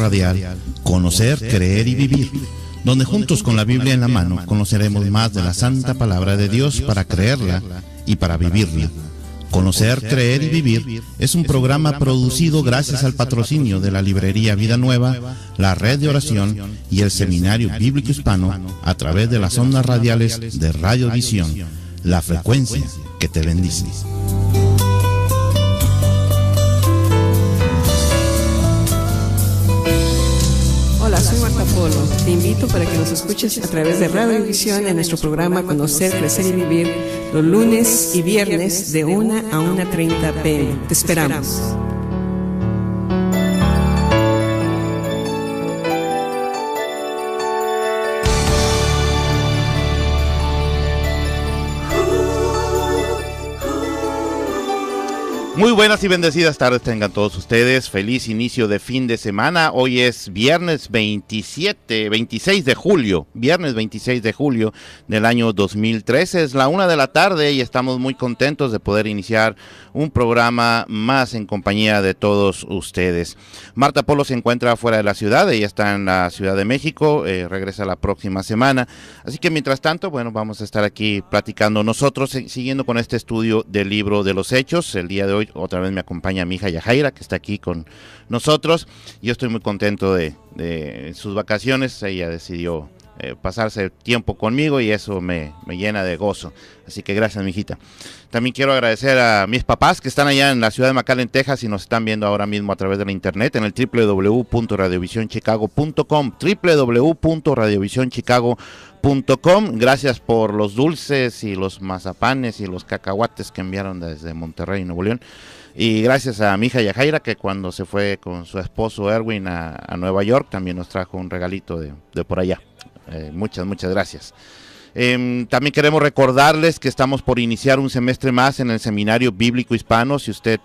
radial Conocer, Creer y Vivir, donde juntos con la Biblia en la mano conoceremos más de la Santa Palabra de Dios para creerla y para vivirla. Conocer, Creer y Vivir es un programa producido gracias al patrocinio de la librería Vida Nueva, la Red de Oración y el Seminario Bíblico Hispano a través de las ondas radiales de Radio Visión, la frecuencia que te bendice. Hola, soy Marta Polo. Te invito para que nos escuches a través de Radio Visión en nuestro programa Conocer, Crecer y Vivir los lunes y viernes de 1 a 1:30 p.m. Te esperamos. Muy buenas y bendecidas tardes tengan todos ustedes. Feliz inicio de fin de semana. Hoy es viernes 26 de julio. Viernes 26 de julio del año 2013. Es la 1 de la tarde y estamos muy contentos de poder iniciar un programa más en compañía de todos ustedes. Marta Polo se encuentra fuera de la ciudad. Ella está en la Ciudad de México. Regresa la próxima semana. Así que mientras tanto, bueno, vamos a estar aquí platicando nosotros, siguiendo con este estudio del libro de los Hechos. El día de hoy otra vez me acompaña mi hija Yajaira, que está aquí con nosotros. Yo estoy muy contento de sus vacaciones. Ella decidió pasarse tiempo conmigo y eso me llena de gozo. Así que gracias, mijita. También quiero agradecer a mis papás que están allá en la ciudad de McAllen, Texas, y nos están viendo ahora mismo a través de la internet en el www.radiovisionchicago.com, www.radiovisionchicago.com. Gracias por los dulces y los mazapanes y los cacahuates que enviaron desde Monterrey, Nuevo León. Y gracias a mi hija Yajaira, que cuando se fue con su esposo Erwin a Nueva York, también nos trajo un regalito de por allá. Muchas gracias. También queremos recordarles que estamos por iniciar un semestre más en el Seminario Bíblico Hispano. Si usted,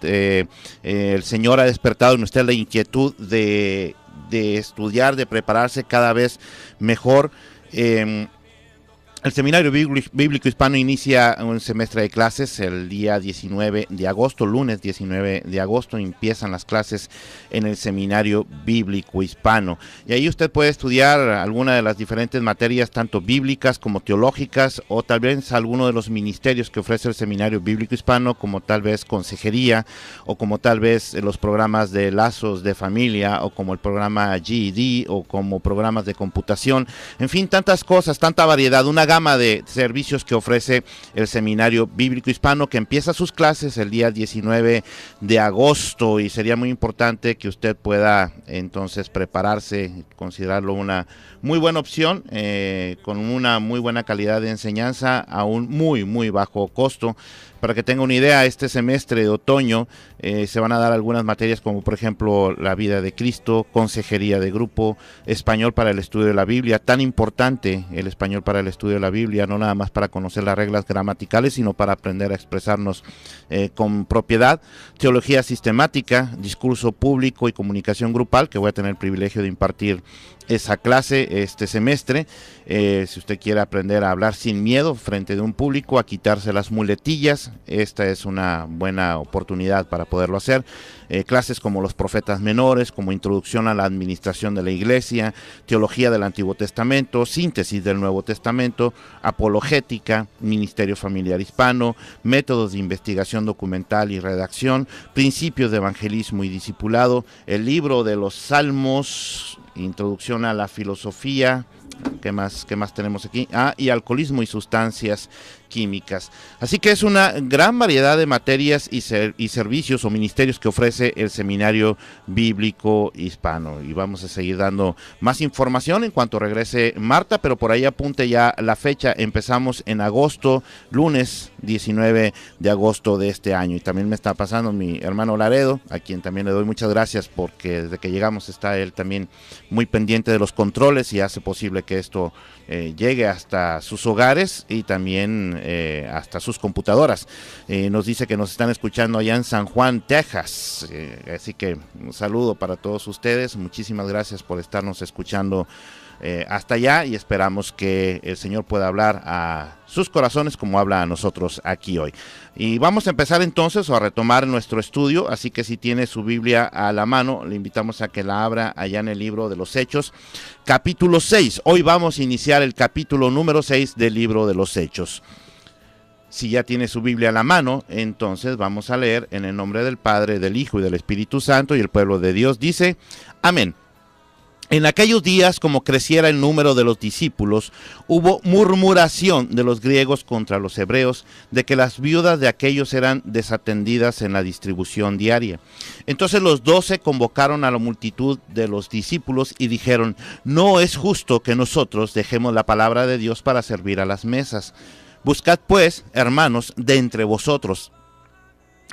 el Señor ha despertado en usted la inquietud de estudiar, de prepararse cada vez mejor, el Seminario Bíblico Hispano inicia un semestre de clases el día 19 de agosto, lunes 19 de agosto, empiezan las clases en el Seminario Bíblico Hispano. Y ahí usted puede estudiar alguna de las diferentes materias, tanto bíblicas como teológicas, o tal vez alguno de los ministerios que ofrece el Seminario Bíblico Hispano, como tal vez consejería, o como tal vez los programas de lazos de familia, o como el programa GED, o como programas de computación. En fin, tantas cosas, tanta variedad, una gama de servicios que ofrece el Seminario Bíblico Hispano, que empieza sus clases el día 19 de agosto, y sería muy importante que usted pueda entonces prepararse, considerarlo una muy buena opción, con una muy buena calidad de enseñanza a un muy bajo costo. Para que tenga una idea, este semestre de otoño se van a dar algunas materias como por ejemplo la vida de Cristo, consejería de grupo, español para el estudio de la Biblia, tan importante el español para el estudio de la Biblia, no nada más para conocer las reglas gramaticales, sino para aprender a expresarnos con propiedad, teología sistemática, discurso público y comunicación grupal, que voy a tener el privilegio de impartir esa clase este semestre. Si usted quiere aprender a hablar sin miedo frente de un público, a quitarse las muletillas, esta es una buena oportunidad para poderlo hacer. Clases como los profetas menores, como introducción a la administración de la iglesia, teología del Antiguo Testamento, síntesis del Nuevo Testamento, apologética, ministerio familiar hispano, métodos de investigación documental y redacción, principios de evangelismo y discipulado, el libro de los Salmos, introducción a la filosofía. ¿Qué más tenemos aquí? Y alcoholismo y sustancias químicas. Así que es una gran variedad de materias y servicios o ministerios que ofrece el Seminario Bíblico Hispano. Y vamos a seguir dando más información en cuanto regrese Marta, pero por ahí apunte ya la fecha. Empezamos en agosto, lunes 19 de agosto de este año. Y también me está pasando mi hermano Laredo, a quien también le doy muchas gracias, porque desde que llegamos está él también muy pendiente de los controles y hace posible que esto llegue hasta sus hogares y también hasta sus computadoras. Nos dice que nos están escuchando allá en San Juan, Texas, así que un saludo para todos ustedes. Muchísimas gracias por estarnos escuchando hasta allá, y esperamos que el Señor pueda hablar a sus corazones como habla a nosotros aquí hoy. Y vamos a empezar entonces a retomar nuestro estudio, así que si tiene su Biblia a la mano, le invitamos a que la abra allá en el libro de los Hechos, capítulo 6. Hoy vamos a iniciar el capítulo número 6 del libro de los Hechos. Si ya tiene su Biblia a la mano, entonces vamos a leer en el nombre del Padre, del Hijo y del Espíritu Santo, y el pueblo de Dios dice, amén. En aquellos días, como creciera el número de los discípulos, hubo murmuración de los griegos contra los hebreos, de que las viudas de aquellos eran desatendidas en la distribución diaria. Entonces los 12 convocaron a la multitud de los discípulos y dijeron, no es justo que nosotros dejemos la palabra de Dios para servir a las mesas. Buscad pues, hermanos, de entre vosotros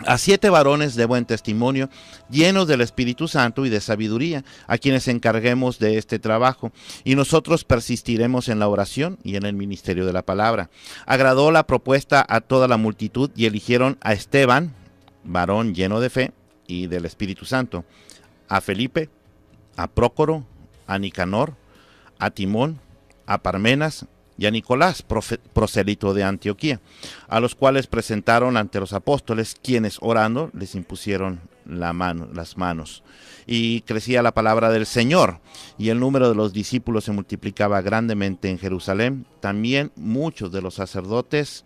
a 7 varones de buen testimonio, llenos del Espíritu Santo y de sabiduría, a quienes encarguemos de este trabajo, y nosotros persistiremos en la oración y en el ministerio de la palabra. Agradó la propuesta a toda la multitud y eligieron a Esteban, varón lleno de fe y del Espíritu Santo, a Felipe, a Prócoro, a Nicanor, a Timón, a Parmenas, y a Nicolás, prosélito de Antioquía, a los cuales presentaron ante los apóstoles, quienes orando les impusieron las manos. Y crecía la palabra del Señor, y el número de los discípulos se multiplicaba grandemente en Jerusalén. También muchos de los sacerdotes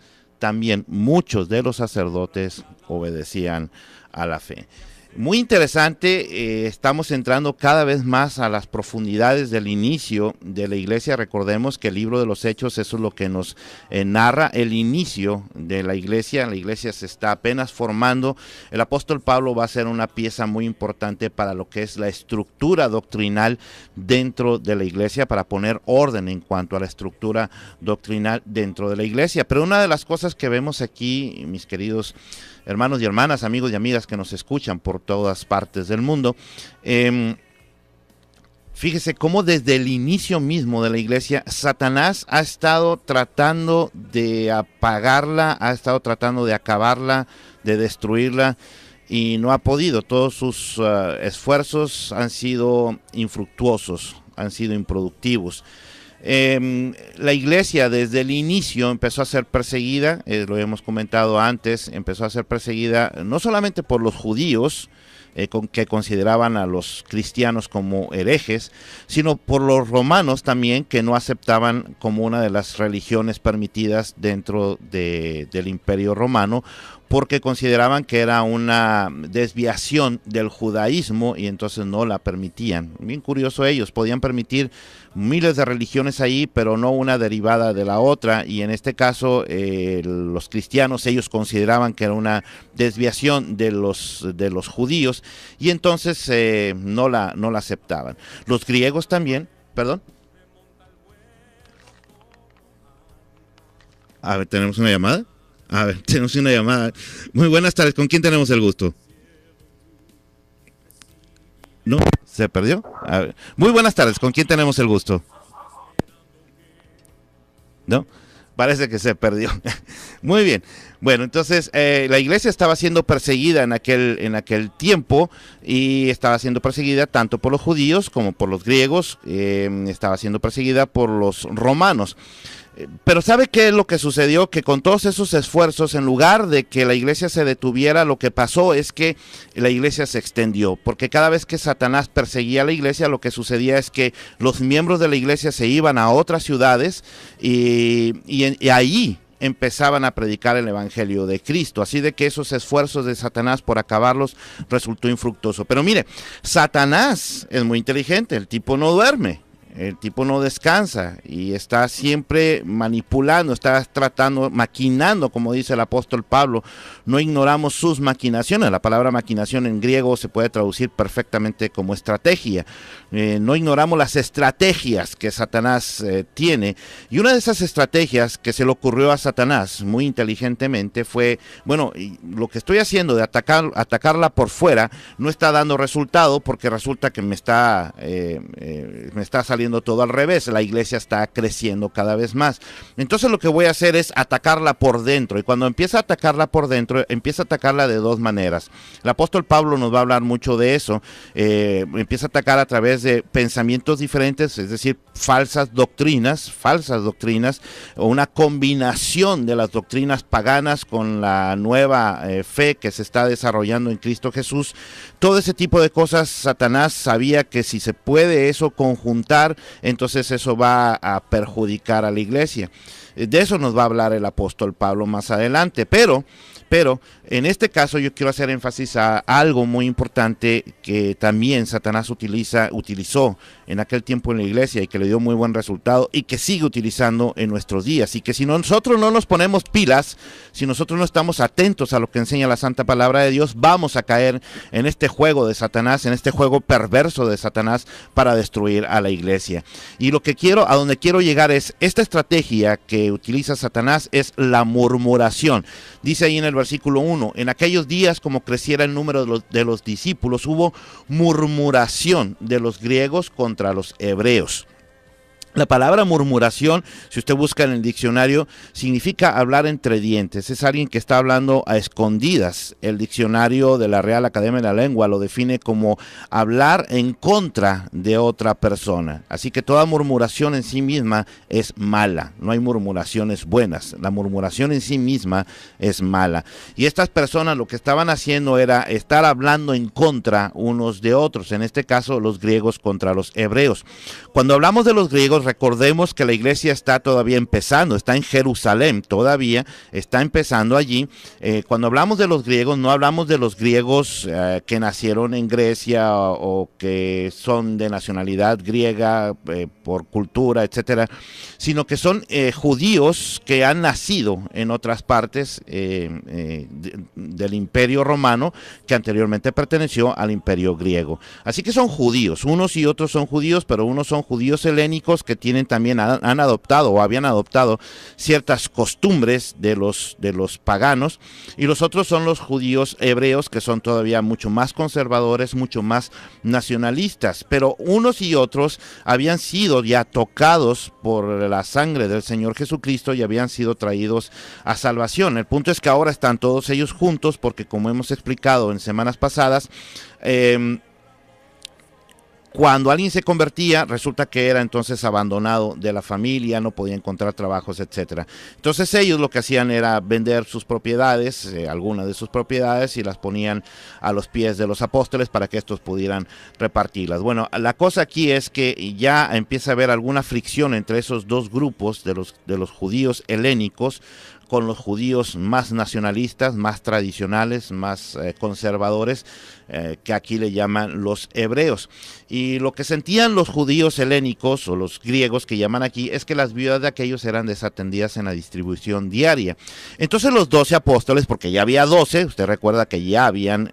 obedecían a la fe. Muy interesante, estamos entrando cada vez más a las profundidades del inicio de la iglesia. Recordemos que el libro de los Hechos, eso es lo que nos narra el inicio de la iglesia. La iglesia se está apenas formando. El apóstol Pablo va a ser una pieza muy importante para lo que es la estructura doctrinal dentro de la iglesia, para poner orden en cuanto a la estructura doctrinal dentro de la iglesia. Pero una de las cosas que vemos aquí, mis queridos hermanos y hermanas, amigos y amigas que nos escuchan por todas partes del mundo, fíjese cómo desde el inicio mismo de la iglesia, Satanás ha estado tratando de apagarla, ha estado tratando de acabarla, de destruirla, y no ha podido. Todos sus esfuerzos han sido infructuosos, han sido improductivos. La iglesia desde el inicio empezó a ser perseguida, lo hemos comentado antes, empezó a ser perseguida no solamente por los judíos, que consideraban a los cristianos como herejes, sino por los romanos también, que no aceptaban como una de las religiones permitidas dentro del Imperio Romano, porque consideraban que era una desviación del judaísmo y entonces no la permitían. Bien curioso, ellos podían permitir miles de religiones ahí, pero no una derivada de la otra, y en este caso los cristianos, ellos consideraban que era una desviación de los judíos, y entonces no la aceptaban. Los griegos también, perdón. A ver, ¿tenemos una llamada? A ver, tenemos una llamada. Muy buenas tardes, ¿con quién tenemos el gusto? ¿No? ¿Se perdió? A ver. Muy buenas tardes, ¿con quién tenemos el gusto? ¿No? Parece que se perdió. Muy bien. Bueno, entonces la iglesia estaba siendo perseguida en aquel tiempo, y estaba siendo perseguida tanto por los judíos como por los griegos, estaba siendo perseguida por los romanos. Pero ¿sabe qué es lo que sucedió? Que con todos esos esfuerzos, en lugar de que la iglesia se detuviera, lo que pasó es que la iglesia se extendió. Porque cada vez que Satanás perseguía a la iglesia, lo que sucedía es que los miembros de la iglesia se iban a otras ciudades y ahí empezaban a predicar el evangelio de Cristo. Así de que esos esfuerzos de Satanás por acabarlos resultó infructuoso. Pero mire, Satanás es muy inteligente, el tipo no duerme. El tipo no descansa y está siempre manipulando, está tratando, maquinando, como dice el apóstol Pablo. No ignoramos sus maquinaciones. La palabra maquinación en griego se puede traducir perfectamente como estrategia. No ignoramos las estrategias que Satanás tiene. Y una de esas estrategias que se le ocurrió a Satanás muy inteligentemente fue, bueno, lo que estoy haciendo de atacarla por fuera no está dando resultado, porque resulta que me está saliendo ocurriendo todo al revés, la iglesia está creciendo cada vez más. Entonces lo que voy a hacer es atacarla por dentro, y cuando empieza a atacarla por dentro, empieza a atacarla de dos maneras. El apóstol Pablo nos va a hablar mucho de eso, empieza a atacar a través de pensamientos diferentes, es decir, falsas doctrinas, o una combinación de las doctrinas paganas con la nueva fe que se está desarrollando en Cristo Jesús. Todo ese tipo de cosas, Satanás sabía que si se puede eso conjuntar, entonces eso va a perjudicar a la iglesia. De eso nos va a hablar el apóstol Pablo más adelante, pero en este caso yo quiero hacer énfasis a algo muy importante que también Satanás utilizó en aquel tiempo en la iglesia y que le dio muy buen resultado y que sigue utilizando en nuestros días, y que si nosotros no nos ponemos pilas, si nosotros no estamos atentos a lo que enseña la Santa Palabra de Dios, vamos a caer en este juego de Satanás, en este juego perverso de Satanás para destruir a la iglesia. Y a donde quiero llegar es, esta estrategia que utiliza Satanás es la murmuración. Dice ahí en el versículo 1, en aquellos días, como creciera el número de los discípulos, hubo murmuración de los griegos contra los hebreos. La palabra murmuración, si usted busca en el diccionario, significa hablar entre dientes. Es alguien que está hablando a escondidas. El diccionario de la Real Academia de la Lengua lo define como hablar en contra de otra persona. Así que toda murmuración en sí misma es mala. No hay murmuraciones buenas. La murmuración en sí misma es mala. Y estas personas lo que estaban haciendo era estar hablando en contra unos de otros. En este caso, los griegos contra los hebreos. Cuando hablamos de los griegos, recordemos que la iglesia está todavía empezando, está en Jerusalén, todavía está empezando allí. Cuando hablamos de los griegos, no hablamos de los griegos que nacieron en Grecia o que son de nacionalidad griega por cultura, etcétera, sino que son judíos que han nacido en otras partes del Imperio Romano, que anteriormente perteneció al Imperio griego. Así que son judíos, unos y otros son judíos, pero unos son judíos helénicos que tienen también, han adoptado o habían adoptado ciertas costumbres de los paganos, y los otros son los judíos hebreos, que son todavía mucho más conservadores, mucho más nacionalistas. Pero unos y otros habían sido ya tocados por la sangre del Señor Jesucristo y habían sido traídos a salvación. El punto es que ahora están todos ellos juntos, porque como hemos explicado en semanas pasadas, cuando alguien se convertía, resulta que era entonces abandonado de la familia, no podía encontrar trabajos, etcétera. Entonces ellos lo que hacían era vender sus propiedades, algunas de sus propiedades, y las ponían a los pies de los apóstoles para que estos pudieran repartirlas. Bueno, la cosa aquí es que ya empieza a haber alguna fricción entre esos dos grupos de los judíos helénicos con los judíos más nacionalistas, más tradicionales, más conservadores, que aquí le llaman los hebreos. Y lo que sentían los judíos helénicos, o los griegos que llaman aquí, es que las viudas de aquellos eran desatendidas en la distribución diaria. Entonces los 12 apóstoles, porque ya había 12, usted recuerda que ya habían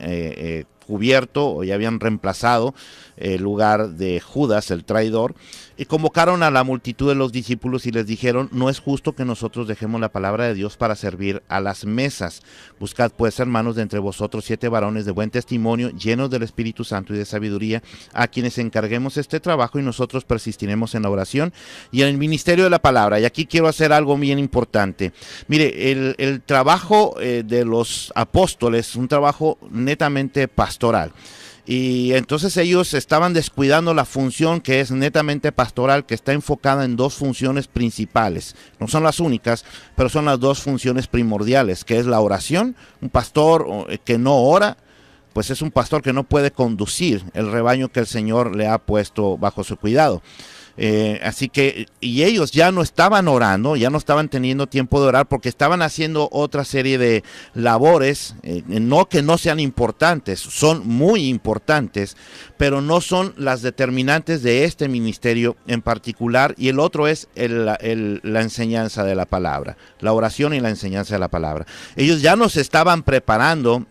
cubierto o ya habían reemplazado el lugar de Judas, el traidor, y convocaron a la multitud de los discípulos y les dijeron: no es justo que nosotros dejemos la palabra de Dios para servir a las mesas. Buscad pues, hermanos, de entre vosotros 7 varones de buen testimonio, llenos del Espíritu Santo y de sabiduría, a quienes encarguemos este trabajo, y nosotros persistiremos en la oración y en el ministerio de la palabra. Y aquí quiero hacer algo bien importante. Mire, el trabajo de los apóstoles es un trabajo netamente pastoral. Y entonces ellos estaban descuidando la función que es netamente pastoral, que está enfocada en dos funciones principales. No son las únicas, pero son las dos funciones primordiales, que es la oración. Un pastor que no ora, pues es un pastor que no puede conducir el rebaño que el Señor le ha puesto bajo su cuidado. Así que, y ellos ya no estaban orando, ya no estaban teniendo tiempo de orar, porque estaban haciendo otra serie de labores, no que no sean importantes, son muy importantes, pero no son las determinantes de este ministerio en particular. Y el otro es la enseñanza de la palabra, la oración y la enseñanza de la palabra. Ellos ya nos estaban preparando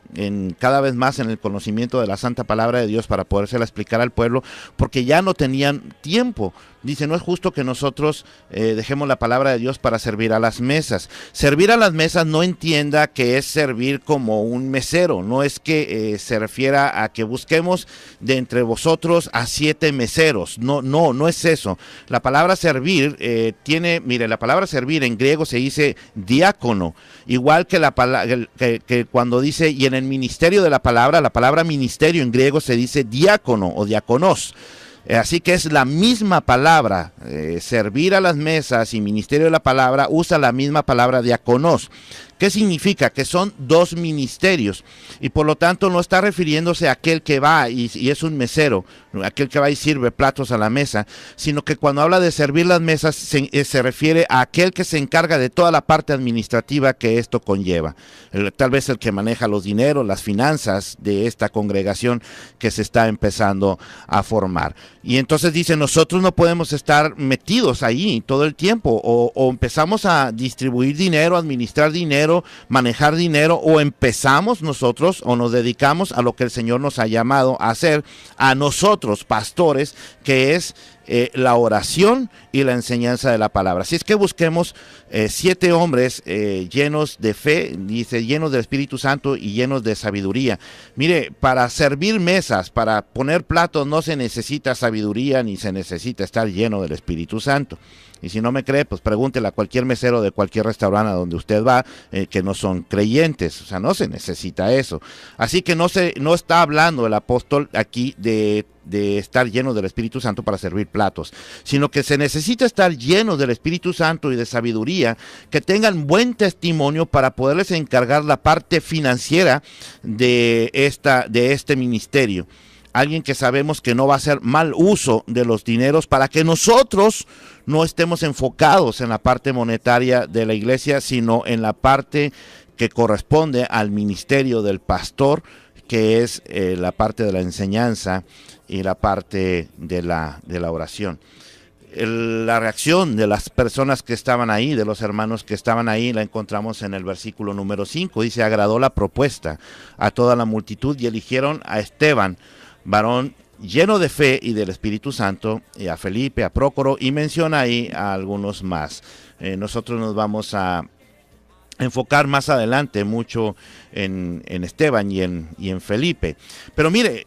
cada vez más en el conocimiento de la Santa Palabra de Dios para podérsela explicar al pueblo, porque ya no tenían tiempo. dice, no es justo que nosotros dejemos la palabra de Dios para servir a las mesas. Servir a las mesas no entienda que es servir como un mesero, no es que se refiera a que busquemos de entre vosotros a 7 meseros, no es eso. La palabra servir la palabra servir en griego se dice diácono, igual que que cuando dice, y en el ministerio de la palabra ministerio en griego se dice diácono o diáconos. Así que es la misma palabra, servir a las mesas y ministerio de la palabra usa la misma palabra diáconos. ¿Qué significa? Que son 2 ministerios y por lo tanto no está refiriéndose a aquel que va y es un mesero, aquel que va y sirve platos a la mesa, sino que cuando habla de servir las mesas se refiere a aquel que se encarga de toda la parte administrativa que esto conlleva. Tal vez el que maneja los dineros, las finanzas de esta congregación que se está empezando a formar. Y entonces dice, nosotros no podemos estar metidos ahí todo el tiempo o empezamos a distribuir dinero, administrar dinero, manejar dinero, o empezamos nosotros o nos dedicamos a lo que el Señor nos ha llamado a hacer a nosotros, pastores, que es la oración y la enseñanza de la palabra. Así es que busquemos 7 hombres llenos de fe, dice, llenos del Espíritu Santo y llenos de sabiduría. Mire, para servir mesas, para poner platos, no se necesita sabiduría ni se necesita estar lleno del Espíritu Santo. Y si no me cree, pues pregúntele a cualquier mesero de cualquier restaurante a donde usted va, que no son creyentes. O sea, no se necesita eso. Así que no está hablando el apóstol aquí de estar lleno del Espíritu Santo para servir platos, sino que se necesita estar lleno del Espíritu Santo y de sabiduría, que tengan buen testimonio para poderles encargar la parte financiera de este ministerio. Alguien que sabemos que no va a hacer mal uso de los dineros para que nosotros no estemos enfocados en la parte monetaria de la iglesia, sino en la parte que corresponde al ministerio del pastor, que es la parte de la enseñanza y la parte de la oración. La reacción de las personas que estaban ahí, de los hermanos que estaban ahí, la encontramos en el versículo número 5. Dice, agradó la propuesta a toda la multitud y eligieron a Esteban, varón lleno de fe y del Espíritu Santo, y a Felipe, a Prócoro, y menciona ahí a algunos más. Nosotros nos vamos a enfocar más adelante mucho en Esteban y en Felipe. Pero mire,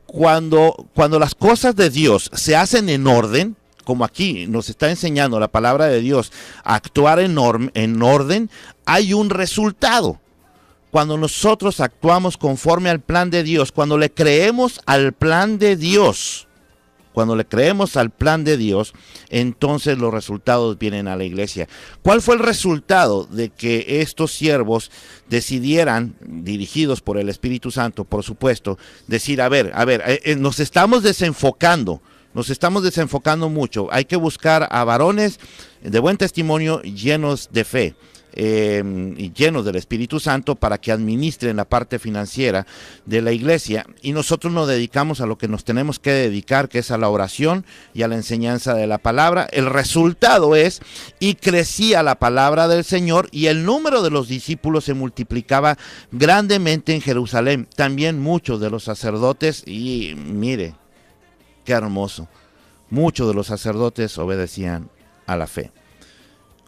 cuando las cosas de Dios se hacen en orden, como aquí nos está enseñando la palabra de Dios, a actuar en orden, hay un resultado. Cuando nosotros actuamos conforme al plan de Dios, cuando le creemos al plan de Dios, entonces los resultados vienen a la iglesia. ¿Cuál fue el resultado de que estos siervos decidieran, dirigidos por el Espíritu Santo, por supuesto, decir, a ver, nos estamos desenfocando mucho, hay que buscar a varones de buen testimonio, llenos de fe, y llenos del Espíritu Santo, para que administren la parte financiera de la iglesia, y nosotros nos dedicamos a lo que nos tenemos que dedicar, que es a la oración y a la enseñanza de la palabra? El resultado es, y crecía la palabra del Señor, y el número de los discípulos se multiplicaba grandemente en Jerusalén. También muchos de los sacerdotes, y mire, qué hermoso, muchos de los sacerdotes obedecían a la fe.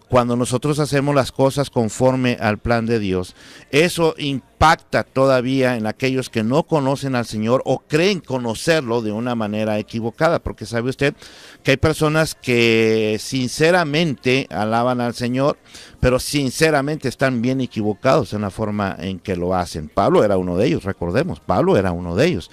Cuando nosotros hacemos las cosas conforme al plan de Dios, eso impacta todavía en aquellos que no conocen al Señor o creen conocerlo de una manera equivocada, porque sabe usted que hay personas que sinceramente alaban al Señor, pero sinceramente están bien equivocados en la forma en que lo hacen. Pablo era uno de ellos, recordemos, Pablo era uno de ellos.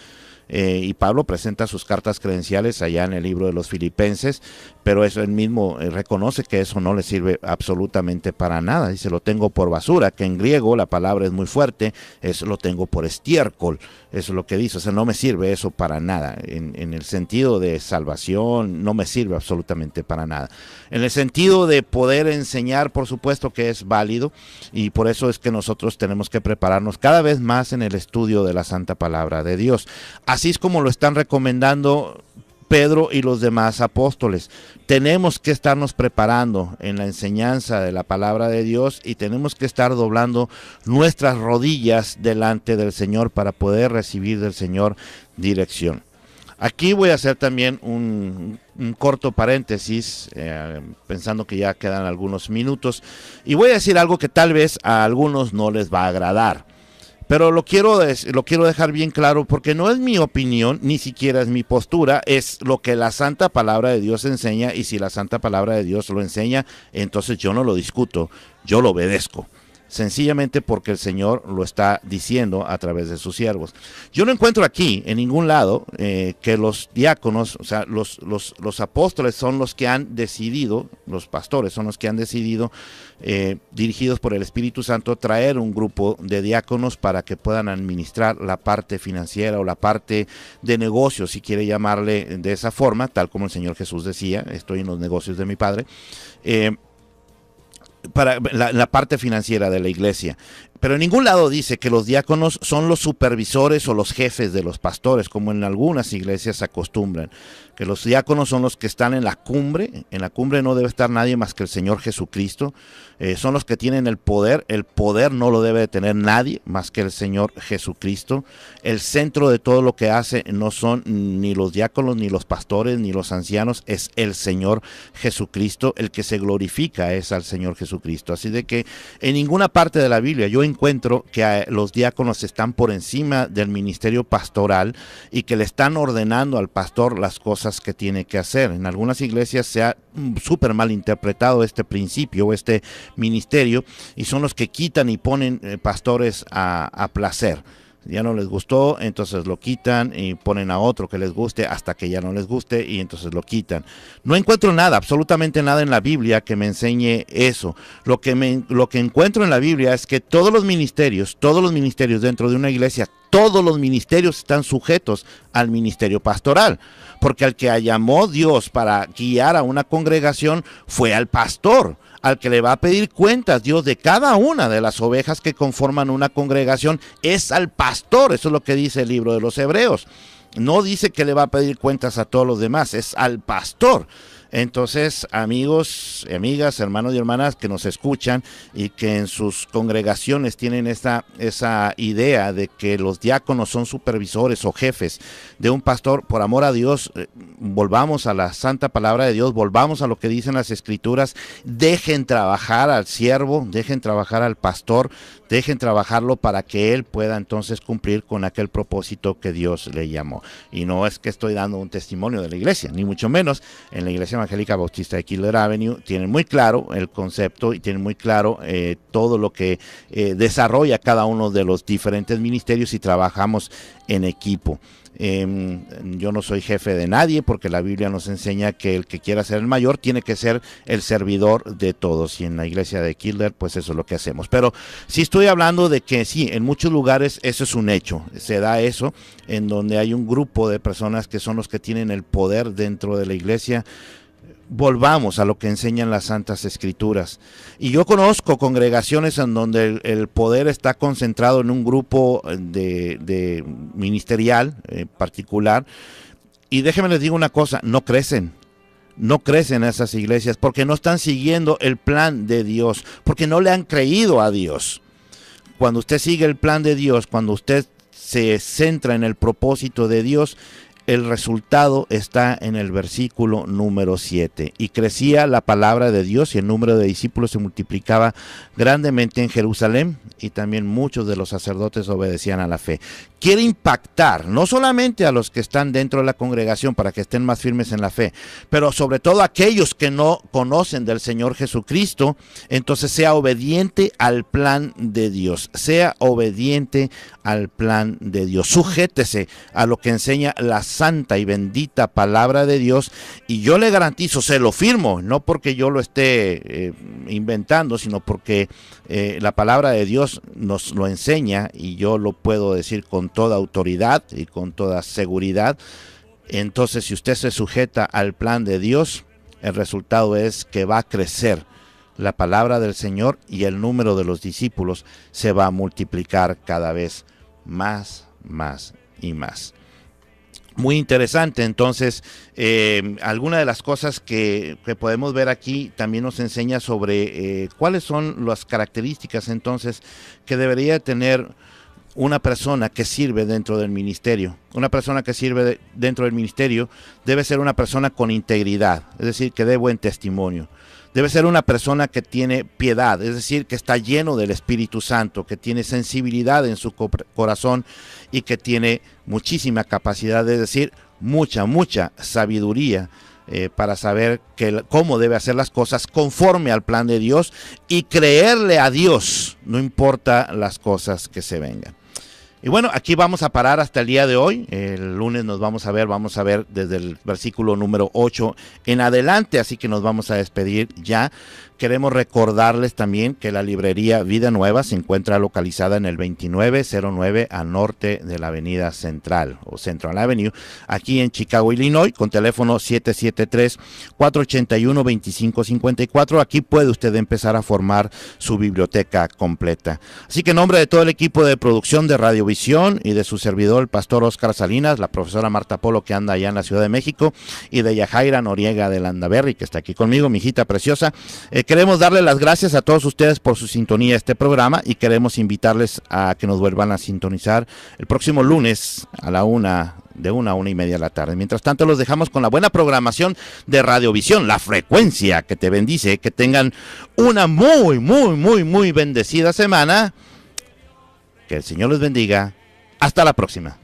Y Pablo presenta sus cartas credenciales allá en el libro de los Filipenses, pero eso él mismo reconoce que eso no le sirve absolutamente para nada. Dice, lo tengo por basura, que en griego la palabra es muy fuerte, es lo tengo por estiércol, eso es lo que dice. O sea, no me sirve eso para nada, en el sentido de salvación no me sirve absolutamente para nada. En el sentido de poder enseñar, por supuesto que es válido, y por eso es que nosotros tenemos que prepararnos cada vez más en el estudio de la Santa Palabra de Dios. Así es como lo están recomendando Pedro y los demás apóstoles. Tenemos que estarnos preparando en la enseñanza de la palabra de Dios, y tenemos que estar doblando nuestras rodillas delante del Señor para poder recibir del Señor dirección. Aquí voy a hacer también un corto paréntesis, pensando que ya quedan algunos minutos, y voy a decir algo que tal vez a algunos no les va a agradar. Pero lo quiero dejar bien claro porque no es mi opinión, ni siquiera es mi postura, es lo que la Santa Palabra de Dios enseña, y si la Santa Palabra de Dios lo enseña, entonces yo no lo discuto, yo lo obedezco. Sencillamente porque el Señor lo está diciendo a través de sus siervos. Yo no encuentro aquí, en ningún lado, que los diáconos, o sea, los apóstoles son los que han decidido, los pastores son los que han decidido, dirigidos por el Espíritu Santo, traer un grupo de diáconos para que puedan administrar la parte financiera o la parte de negocios, si quiere llamarle de esa forma, tal como el Señor Jesús decía, estoy en los negocios de mi Padre, para la parte financiera de la iglesia. Pero en ningún lado dice que los diáconos son los supervisores o los jefes de los pastores, como en algunas iglesias acostumbran, que los diáconos son los que están en la cumbre no debe estar nadie más que el Señor Jesucristo, son los que tienen el poder no lo debe de tener nadie más que el Señor Jesucristo, el centro de todo lo que hace no son ni los diáconos, ni los pastores, ni los ancianos, es el Señor Jesucristo, el que se glorifica es al Señor Jesucristo, así de que en ninguna parte de la Biblia yo encuentro que los diáconos están por encima del ministerio pastoral y que le están ordenando al pastor las cosas que tiene que hacer. En algunas iglesias se ha súper mal interpretado este principio o este ministerio y son los que quitan y ponen pastores a placer. Ya no les gustó, entonces lo quitan y ponen a otro que les guste hasta que ya no les guste y entonces lo quitan. No encuentro nada, absolutamente nada en la Biblia que me enseñe eso. Lo que encuentro en la Biblia es que todos los ministerios dentro de una iglesia, todos los ministerios están sujetos al ministerio pastoral, porque al que llamó Dios para guiar a una congregación fue al pastor, al que le va a pedir cuentas Dios de cada una de las ovejas que conforman una congregación es al pastor. Eso es lo que dice el libro de los Hebreos. No dice que le va a pedir cuentas a todos los demás, es al pastor. Entonces, amigos, amigas, hermanos y hermanas que nos escuchan y que en sus congregaciones tienen esa idea de que los diáconos son supervisores o jefes de un pastor, por amor a Dios, volvamos a la santa palabra de Dios, volvamos a lo que dicen las Escrituras, dejen trabajar al siervo, dejen trabajar al pastor, dejen trabajarlo para que él pueda entonces cumplir con aquel propósito que Dios le llamó. Y no es que estoy dando un testimonio de la iglesia, ni mucho menos. En la Iglesia Evangélica Bautista de Kildare Avenue tienen muy claro el concepto y tienen muy claro todo lo que desarrolla cada uno de los diferentes ministerios y trabajamos en equipo. Yo no soy jefe de nadie porque la Biblia nos enseña que el que quiera ser el mayor tiene que ser el servidor de todos, y en la iglesia de Kildare pues eso es lo que hacemos. Pero sí estoy hablando de que sí, en muchos lugares eso es un hecho, se da eso en donde hay un grupo de personas que son los que tienen el poder dentro de la iglesia. Volvamos a lo que enseñan las Santas Escrituras. Y yo conozco congregaciones en donde el poder está concentrado en un grupo de ministerial particular. Y déjenme les digo una cosa, no crecen esas iglesias porque no están siguiendo el plan de Dios, porque no le han creído a Dios. Cuando usted sigue el plan de Dios, cuando usted se centra en el propósito de Dios, el resultado está en el versículo número 7. Y crecía la palabra de Dios y el número de discípulos se multiplicaba grandemente en Jerusalén, y también muchos de los sacerdotes obedecían a la fe. Quiere impactar no solamente a los que están dentro de la congregación para que estén más firmes en la fe, pero sobre todo a aquellos que no conocen del Señor Jesucristo. Entonces sea obediente al plan de Dios, sea obediente al plan de Dios, sujétese a lo que enseña la santa y bendita palabra de Dios, y yo le garantizo, se lo firmo, no porque yo lo esté inventando, sino porque la palabra de Dios nos lo enseña, y yo lo puedo decir con toda autoridad y con toda seguridad. Entonces, si usted se sujeta al plan de Dios, el resultado es que va a crecer la palabra del Señor y el número de los discípulos se va a multiplicar cada vez más y más. Muy interesante. Entonces, alguna de las cosas que podemos ver aquí también nos enseña sobre cuáles son las características entonces que debería tener una persona que sirve dentro del ministerio. Una persona que sirve dentro del ministerio debe ser una persona con integridad, es decir, que dé buen testimonio. Debe ser una persona que tiene piedad, es decir, que está lleno del Espíritu Santo, que tiene sensibilidad en su corazón y que tiene muchísima capacidad, es decir, mucha sabiduría para saber cómo debe hacer las cosas conforme al plan de Dios y creerle a Dios, no importa las cosas que se vengan. Y bueno, aquí vamos a parar hasta el día de hoy. El lunes vamos a ver desde el versículo número 8 en adelante, así que nos vamos a despedir ya. Queremos recordarles también que la librería Vida Nueva se encuentra localizada en el 2909 al norte de la avenida Central o Central Avenue, aquí en Chicago, Illinois, con teléfono 773-481-2554. Aquí puede usted empezar a formar su biblioteca completa. Así que en nombre de todo el equipo de producción de Radiovisión y de su servidor, el pastor Oscar Salinas, la profesora Marta Polo, que anda allá en la Ciudad de México, y de Yajaira Noriega de Landaberry, que está aquí conmigo, mi hijita preciosa, queremos darle las gracias a todos ustedes por su sintonía a este programa y queremos invitarles a que nos vuelvan a sintonizar el próximo lunes a la 1:30 de la tarde. Mientras tanto, los dejamos con la buena programación de Radiovisión, la frecuencia que te bendice. Que tengan una muy bendecida semana. Que el Señor les bendiga. Hasta la próxima.